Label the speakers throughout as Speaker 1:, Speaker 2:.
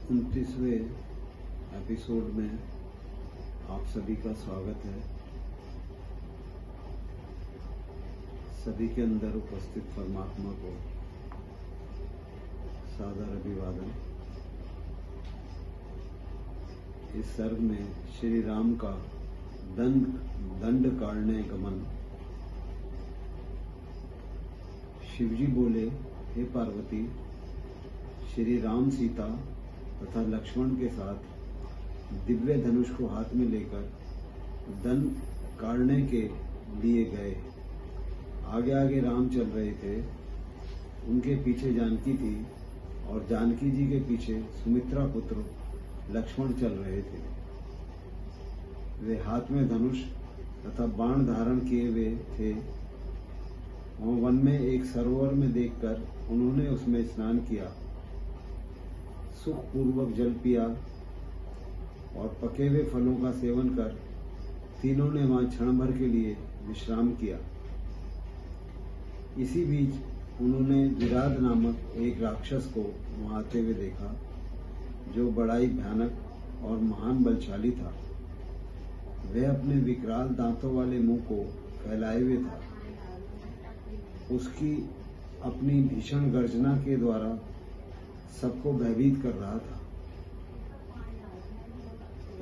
Speaker 1: 29वें episode में आप सभी का स्वागत है। सभी के अंदर उपस्थित परमात्मा को सादर अभिवादन। इस सर्ग में श्री राम का दंड काढ़ने गमन। शिवजी बोले, हे पार्वती, श्री राम सीता तथा लक्ष्मण के साथ दिव्य धनुष को हाथ में लेकर दंड काढ़ने के लिए गए। आगे आगे राम चल रहे थे, उनके पीछे जानकी थी और जानकी जी के पीछे सुमित्रा पुत्र लक्ष्मण चल रहे थे। वे हाथ में धनुष तथा बाण धारण किए हुए थे। वहाँ वन में एक सरोवर में देखकर उन्होंने उसमें स्नान किया, सुख पूर्वक जल पिया और पके हुए फलों का सेवन कर तीनों ने वहां क्षण भर के लिए विश्राम किया। इसी बीच उन्होंने विराट नामक एक राक्षस को वहां आते हुए देखा, जो बड़ा ही भयानक और महान बलशाली था। वह अपने विकराल दांतों वाले मुंह को फैलाए हुए था। उसकी अपनी भीषण गर्जना के द्वारा सबको भयभीत कर रहा था।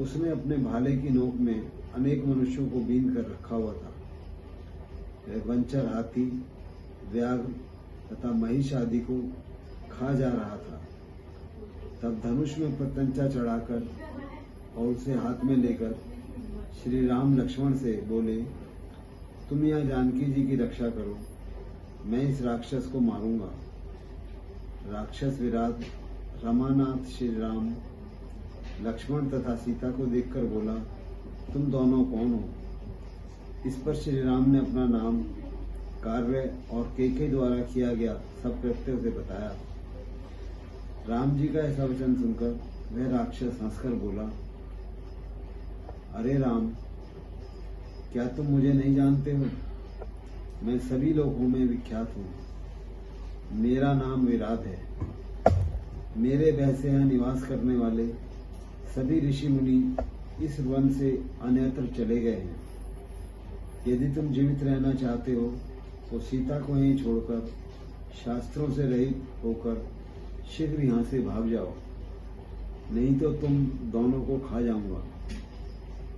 Speaker 1: उसने अपने भाले की नोक में अनेक मनुष्यों को बींध कर रखा हुआ था। वह वंचर, हाथी, व्याघ्र तथा महिष आदि को खा जा रहा था। तब धनुष में प्रत्यंचा चढ़ाकर और उसे हाथ में लेकर श्री राम लक्ष्मण से बोले, तुम यहाँ जानकी जी की रक्षा करो, मैं इस राक्षस को मारूंगा। राक्षस विराट रमानाथ श्री राम लक्ष्मण तथा सीता को देखकर बोला, तुम दोनों कौन हो? इस पर श्री राम ने अपना नाम, कार्य और केके द्वारा किया गया सब कृत्य उसे बताया। राम जी का ऐसा वचन सुनकर वह राक्षस हंसकर बोला, अरे राम, क्या तुम मुझे नहीं जानते हो? मैं सभी लोगों में विख्यात हूँ। मेरा नाम विराट है। मेरे भय से यहाँ निवास करने वाले सभी ऋषि मुनि इस वन से अन्यत्र चले गए हैं। यदि तुम जीवित रहना चाहते हो तो सीता को यहीं छोड़कर शास्त्रों से रहित होकर शीघ्र यहाँ से भाग जाओ, नहीं तो तुम दोनों को खा जाऊंगा।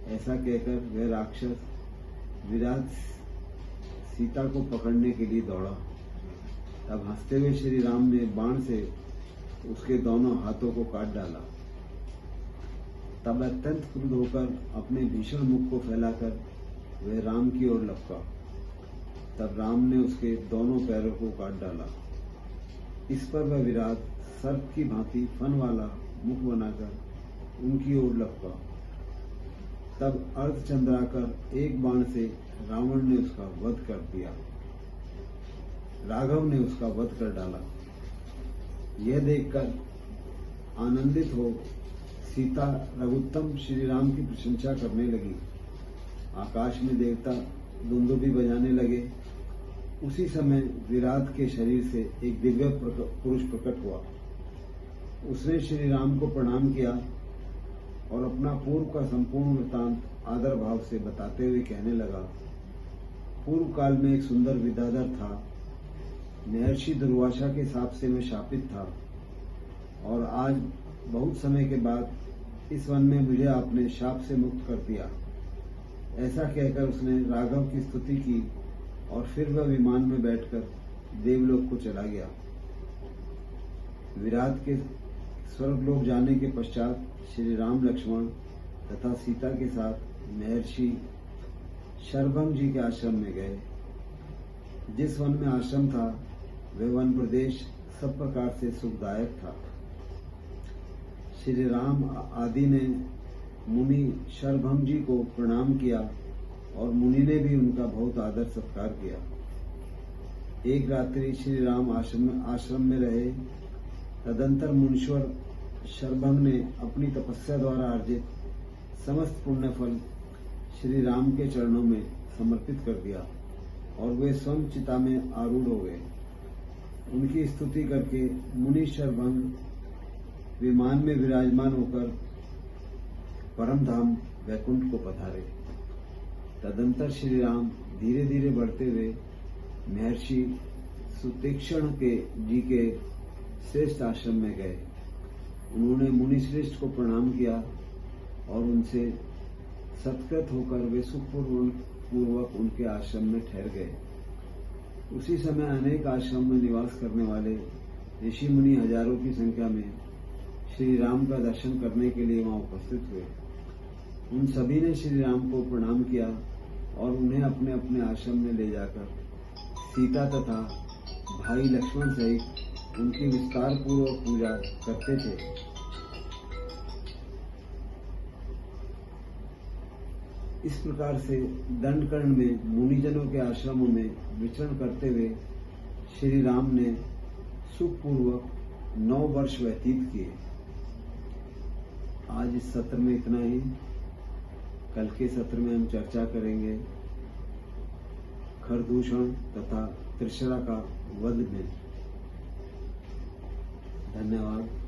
Speaker 1: ऐसा कहकर वह राक्षस विराट सीता को पकड़ने के लिए दौड़ा। तब हंसते हुए श्री राम ने बाण से उसके दोनों हाथों को काट डाला। तब अत्यंत क्रुद्ध होकर अपने भीषण मुख को फैलाकर वह राम की ओर लपका। तब राम ने उसके दोनों पैरों को काट डाला। इस पर वह विराट सर्प की भांति फन वाला मुख बनाकर उनकी ओर लपका। तब अर्धचंद्राकर एक बाण से रावण ने उसका वध कर दिया। राघव ने उसका वध कर डाला। यह देखकर आनंदित हो सीता रघुत्तम श्री राम की प्रशंसा करने लगी। आकाश में देवता दुंदुभी बजाने लगे। उसी समय विराट के शरीर से एक दिव्य पुरुष प्रकट हुआ। उसने श्री राम को प्रणाम किया और अपना पूर्व का संपूर्ण वृत्तांत आदर भाव से बताते हुए कहने लगा, पूर्व काल में एक सुंदर विद्याधर था। महर्षि दुर्वासा के शाप से मैं शापित था और आज बहुत समय के बाद इस वन में मुझे आपने शाप से मुक्त कर दिया। ऐसा कहकर उसने राघव की स्तुति की और फिर वह विमान में बैठकर देवलोक को चला गया। विराट के स्वर्गलोक जाने के पश्चात श्री राम लक्ष्मण तथा सीता के साथ महर्षि शरभंग जी के आश्रम में गए। जिस वन में आश्रम था वह वन प्रदेश सब प्रकार से सुखदायक था। श्री राम आदि ने मुनि शरभंग जी को प्रणाम किया और मुनि ने भी उनका बहुत आदर सत्कार किया। एक रात्रि श्री राम आश्रम में रहे। तदंतर मुनीश्वर शरभंग ने अपनी तपस्या द्वारा अर्जित समस्त पुण्य फल श्री राम के चरणों में समर्पित कर दिया और वे स्वयं चिता में आरूढ़ हो गए। उनकी स्तुति करके मुनि शरभंग विमान में विराजमान होकर परम धाम वैकुंठ को पधारे। तदंतर श्री राम धीरे धीरे बढ़ते हुए महर्षि सुतीक्षण जी के श्रेष्ठ आश्रम में गए। उन्होंने मुनिश्रेष्ठ को प्रणाम किया और उनसे सत्कृत होकर वे सुखपूर्वक उनके आश्रम में ठहर गए। उसी समय अनेक आश्रम में निवास करने वाले ऋषि मुनि हजारों की संख्या में श्री राम का दर्शन करने के लिए वहां उपस्थित हुए। उन सभी ने श्री राम को प्रणाम किया और उन्हें अपने अपने आश्रम में ले जाकर सीता तथा भाई लक्ष्मण सहित उनकी विस्तार पूर्वक पूजा करते थे। इस प्रकार से दंडकर्ण में मुनिजनों के आश्रमों में विचरण करते हुए श्री राम ने सुखपूर्वक 9 वर्ष व्यतीत किए। आज इस सत्र में इतना ही। कल के सत्र में हम चर्चा करेंगे खरदूषण तथा त्रिशरा का वध में। धन्यवाद।